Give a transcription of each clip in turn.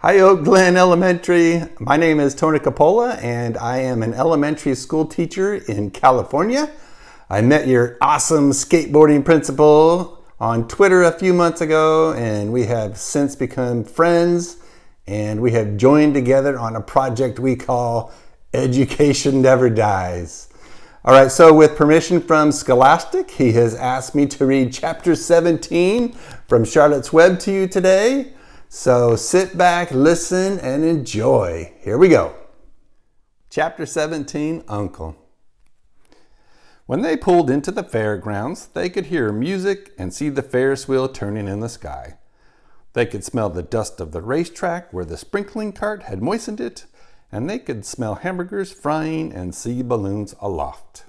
Hi, Glen Elementary. My name is Tony Capola and I am an elementary school teacher in California. I met your awesome skateboarding principal on Twitter a few months ago and we have since become friends and we have joined together on a project we call Education Never Dies. All right, so with permission from Scholastic, he has asked me to read chapter 17 from Charlotte's Web to you today. So sit back, listen, and enjoy. Here we go. Chapter 17, Uncle. When they pulled into the fairgrounds, they could hear music and see the Ferris wheel turning in the sky. They could smell the dust of the racetrack where the sprinkling cart had moistened it, and they could smell hamburgers frying and see balloons aloft.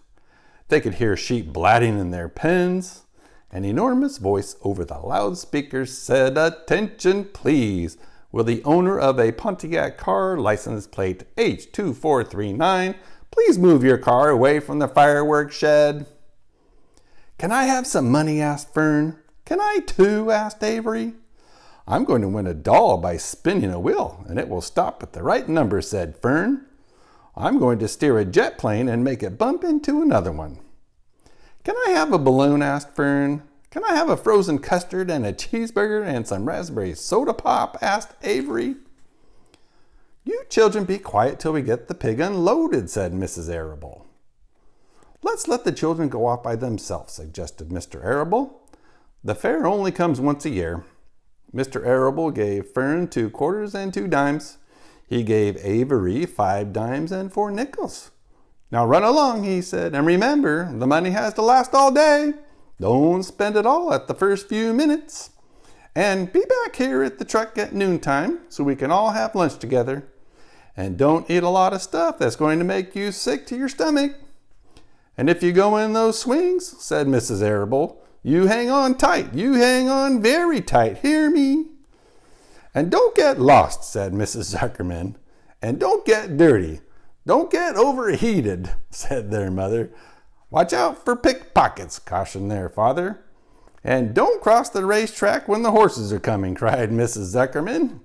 They could hear sheep blatting in their pens. An enormous voice over the loudspeakers said, "Attention, please. Will the owner of a Pontiac car, license plate H2439, please move your car away from the fireworks shed?" "Can I have some money?" asked Fern. "Can I too?" asked Avery. "I'm going to win a doll by spinning a wheel, and it will stop at the right number," said Fern. "I'm going to steer a jet plane and make it bump into another one." "Can I have a balloon?" asked Fern. "Can I have a frozen custard and a cheeseburger and some raspberry soda pop?" asked Avery. "You children be quiet till we get the pig unloaded," said Mrs. Arable. "Let's let the children go off by themselves," suggested Mr. Arable. "The fair only comes once a year." Mr. Arable gave Fern 2 quarters and 2 dimes. He gave Avery 5 dimes and 4 nickels. "Now run along," he said, "and remember, the money has to last all day. Don't spend it all at the first few minutes. And be back here at the truck at noontime so we can all have lunch together. And don't eat a lot of stuff that's going to make you sick to your stomach. And if you go in those swings," said Mrs. Arable, "you hang on tight. You hang on very tight. Hear me?" "And don't get lost," said Mrs. Zuckerman. "And don't get dirty. Don't get overheated," said their mother. "Watch out for pickpockets," cautioned their father. "And don't cross the racetrack when the horses are coming," cried Mrs. Zuckerman.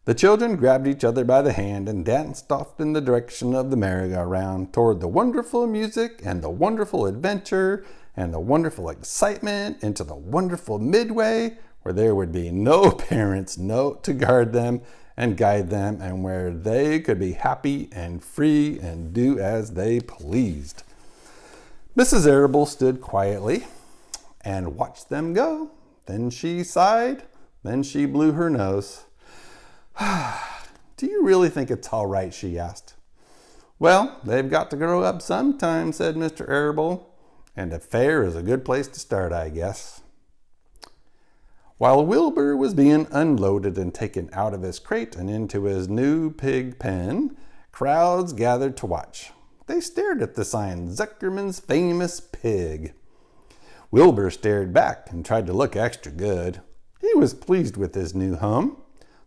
The children grabbed each other by the hand and danced off in the direction of the merry-go-round toward the wonderful music and the wonderful adventure and the wonderful excitement into the wonderful midway where there would be no parents to guard them and guide them, and where they could be happy and free and do as they pleased. Mrs. Arable stood quietly and watched them go. Then she sighed. Then she blew her nose. "Do you really think it's all right?" she asked. "Well, they've got to grow up sometime," said Mr. Arable, "and a fair is a good place to start, I guess." While Wilbur was being unloaded and taken out of his crate and into his new pig pen, crowds gathered to watch. They stared at the sign, "Zuckerman's Famous Pig." Wilbur stared back and tried to look extra good. He was pleased with his new home.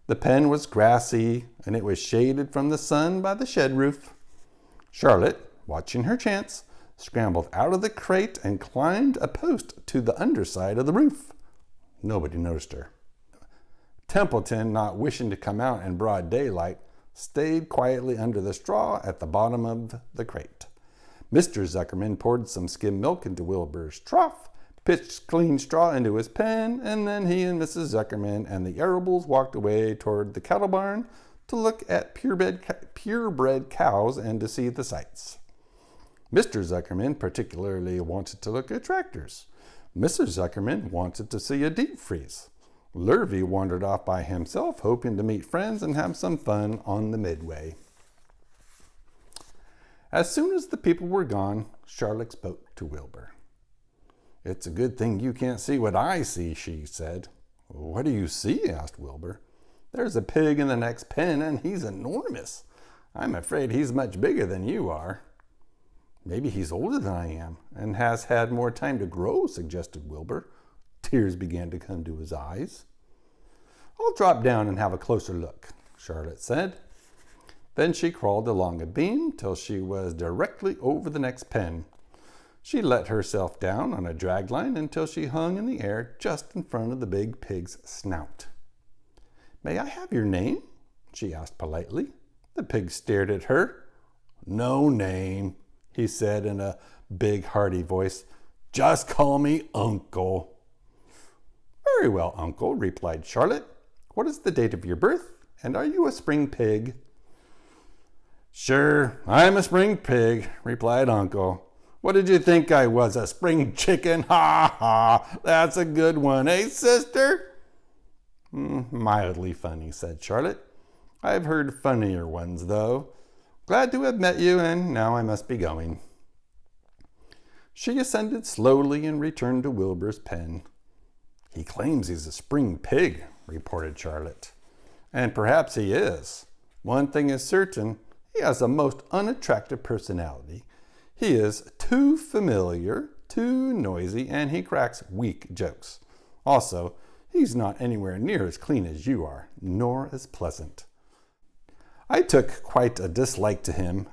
The pen was grassy, and it was shaded from the sun by the shed roof. Charlotte, watching her chance, scrambled out of the crate and climbed a post to the underside of the roof. Nobody noticed her. Templeton, not wishing to come out in broad daylight, stayed quietly under the straw at the bottom of the crate. Mr. Zuckerman poured some skim milk into Wilbur's trough, pitched clean straw into his pen, and then he and Mrs. Zuckerman and the Arables walked away toward the cattle barn to look at purebred cows and to see the sights. Mr. Zuckerman particularly wanted to look at tractors. Mrs. Zuckerman wanted to see a deep freeze. Lurvy wandered off by himself, hoping to meet friends and have some fun on the midway. As soon as the people were gone, Charlotte spoke to Wilbur. "It's a good thing you can't see what I see," she said. "What do you see?" asked Wilbur. "There's a pig in the next pen, and he's enormous. I'm afraid he's much bigger than you are." "Maybe he's older than I am and has had more time to grow," suggested Wilbur. Tears began to come to his eyes. "I'll drop down and have a closer look," Charlotte said. Then she crawled along a beam till she was directly over the next pen. She let herself down on a dragline until she hung in the air just in front of the big pig's snout. "May I have your name?" she asked politely. The pig stared at her. "No name," he said in a big, hearty voice. "Just call me Uncle." "Very well, Uncle," replied Charlotte. "What is the date of your birth, and are you a spring pig?" "Sure, I'm a spring pig," replied Uncle. "What did you think I was, a spring chicken? Ha ha! That's a good one, eh, sister?" "Mildly funny," said Charlotte. "I've heard funnier ones, though. Glad to have met you, and now I must be going." She ascended slowly and returned to Wilbur's pen. "He claims he's a spring pig," reported Charlotte. "And perhaps he is. One thing is certain, he has a most unattractive personality. He is too familiar, too noisy, and he cracks weak jokes. Also, he's not anywhere near as clean as you are, nor as pleasant. I took quite a dislike to him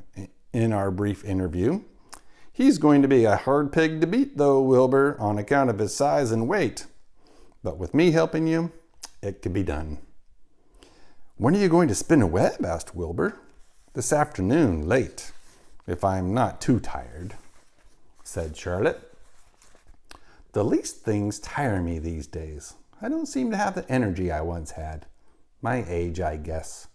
in our brief interview. He's going to be a hard pig to beat, though, Wilbur, on account of his size and weight. But with me helping you, it can be done." "When are you going to spin a web?" asked Wilbur. "This afternoon, late, if I'm not too tired," said Charlotte. "The least things tire me these days. I don't seem to have the energy I once had. My age, I guess."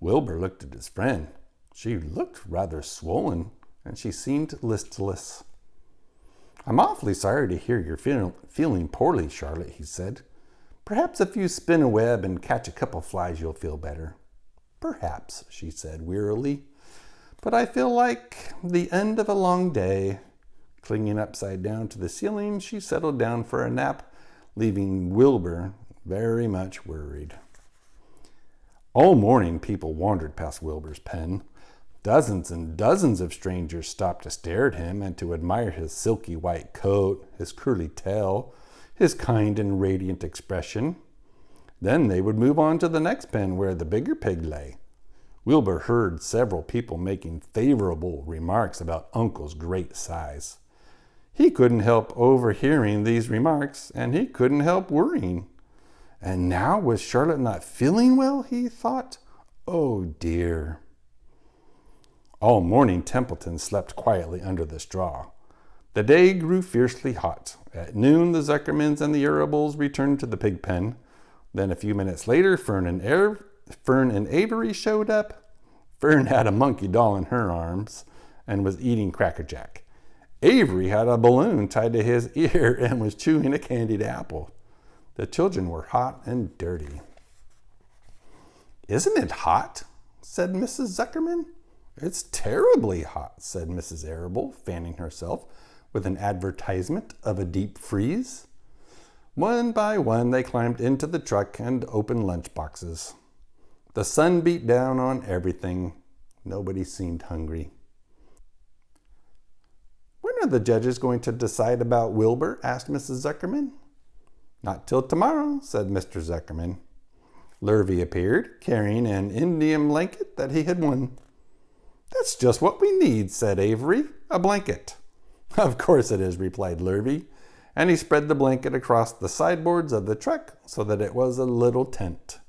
Wilbur looked at his friend. She looked rather swollen, and she seemed listless. "I'm awfully sorry to hear you're feeling poorly, Charlotte," he said. "Perhaps if you spin a web and catch a couple flies, you'll feel better." "Perhaps," she said wearily. "But I feel like the end of a long day." Clinging upside down to the ceiling, she settled down for a nap, leaving Wilbur very much worried. All morning, people wandered past Wilbur's pen. Dozens and dozens of strangers stopped to stare at him and to admire his silky white coat, his curly tail, his kind and radiant expression. Then they would move on to the next pen where the bigger pig lay. Wilbur heard several people making favorable remarks about Uncle's great size. He couldn't help overhearing these remarks, and he couldn't help worrying. And now, was Charlotte not feeling well, he thought? Oh dear. All morning, Templeton slept quietly under the straw. The day grew fiercely hot. At noon, the Zuckermans and the Arables returned to the pig pen. Then a few minutes later, Fern and Avery showed up. Fern had a monkey doll in her arms and was eating Cracker Jack. Avery had a balloon tied to his ear and was chewing a candied apple. The children were hot and dirty. "Isn't it hot?" said Mrs. Zuckerman. "It's terribly hot," said Mrs. Arable, fanning herself with an advertisement of a deep freeze. One by one, they climbed into the truck and opened lunch boxes. The sun beat down on everything. Nobody seemed hungry. "When are the judges going to decide about Wilbur?" asked Mrs. Zuckerman. "Not till tomorrow," said Mr. Zuckerman. Lurvy appeared, carrying an Indian blanket that he had won. "That's just what we need," said Avery. "A blanket." "Of course it is," replied Lurvy, and he spread the blanket across the sideboards of the truck so that it was a little tent.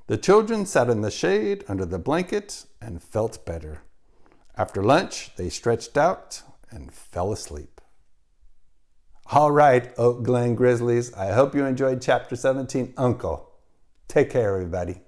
The children sat in the shade under the blanket and felt better. After lunch, they stretched out and fell asleep. All right, Oak Glen Grizzlies, I hope you enjoyed Chapter 17, Uncle. Take care, everybody.